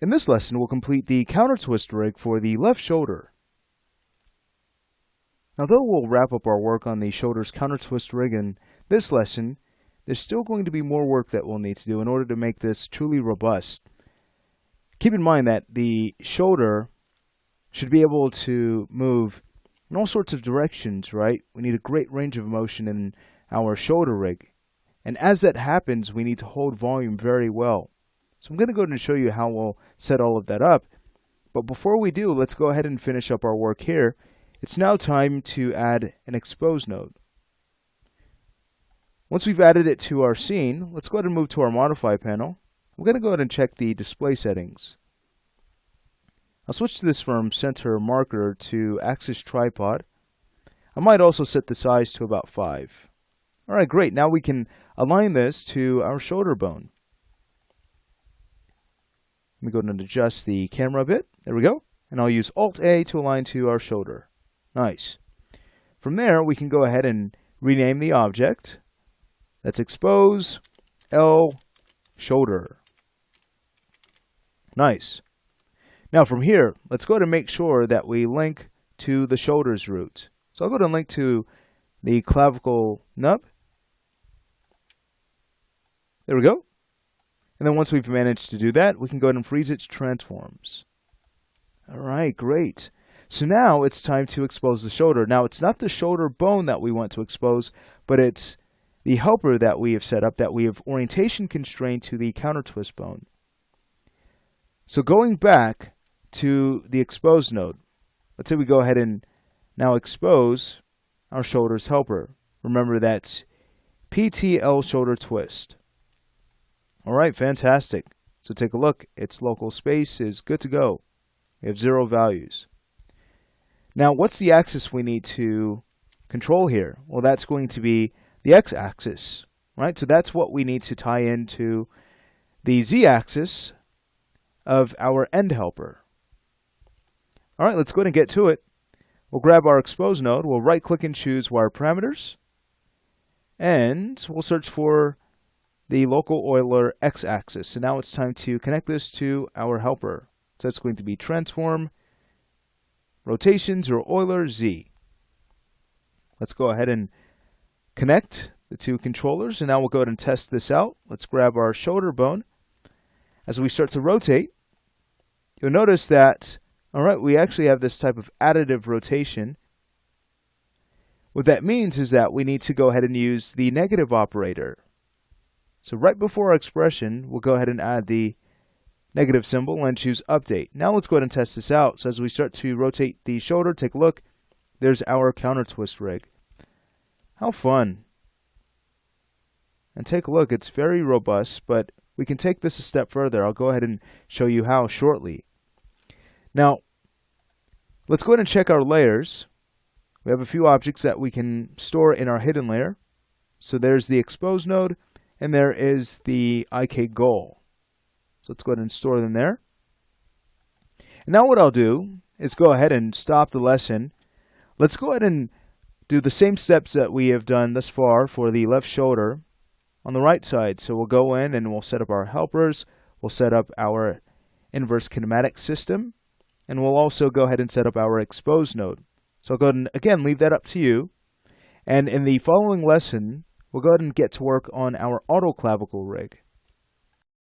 In this lesson, we'll complete the counter twist rig for the left shoulder. Now, though we'll wrap up our work on the shoulder's counter twist rig in this lesson, there's still going to be more work that we'll need to do in order to make this truly robust. Keep in mind that the shoulder should be able to move in all sorts of directions, right? We need a great range of motion in our shoulder rig. And as that happens, we need to hold volume very well. So I'm going to go ahead and show you how we'll set all of that up. But before we do, let's go ahead and finish up our work here. It's now time to add an expose node. Once we've added it to our scene, let's go ahead and move to our modify panel. We're going to go ahead and check the display settings. I'll switch this from center marker to axis tripod. I might also set the size to about 5. Alright, great. Now we can align this to our shoulder bone. Let me go ahead and adjust the camera a bit. There we go. And I'll use Alt-A to align to our shoulder. Nice. From there, we can go ahead and rename the object. That's expose L shoulder. Nice. Now from here, let's go ahead and make sure that we link to the shoulder's root. So I'll go ahead and link to the clavicle nub. There we go. And then once we've managed to do that, we can go ahead and freeze its transforms. Alright, great. So now it's time to expose the shoulder. Now it's not the shoulder bone that we want to expose, but it's the helper that we have set up that we have orientation constrained to the counter twist bone. So going back to the expose node, let's say we go ahead and now expose our shoulder's helper. Remember, that's PTL shoulder twist. Alright, fantastic. So take a look. Its local space is good to go. We have 0 values. Now, what's the axis we need to control here? Well, that's going to be the x-axis, right? So that's what we need to tie into the z-axis of our end helper. Alright, let's go ahead and get to it. We'll grab our expose node, we'll right-click and choose wire parameters, and we'll search for the local Euler x-axis. So now it's time to connect this to our helper. So it's going to be transform, rotations, or Euler z. Let's go ahead and connect the two controllers, and now we'll go ahead and test this out. Let's grab our shoulder bone. As we start to rotate, you'll notice that, alright, we actually have this type of additive rotation. What that means is that we need to go ahead and use the negative operator. So right before our expression, we'll go ahead and add the negative symbol and choose update. Now let's go ahead and test this out. So as we start to rotate the shoulder, take a look. There's our counter twist rig. How fun. And take a look, it's very robust, but we can take this a step further. I'll go ahead and show you how shortly. Now, let's go ahead and check our layers. We have a few objects that we can store in our hidden layer. So there's the expose node, and there is the IK goal. So let's go ahead and store them there. And now what I'll do is go ahead and stop the lesson. Let's go ahead and do the same steps that we have done thus far for the left shoulder on the right side. So we'll go in and we'll set up our helpers. We'll set up our inverse kinematic system. And we'll also go ahead and set up our expose node. So I'll go ahead and, again, leave that up to you. And in the following lesson, we'll go ahead and get to work on our autoclavicle rig.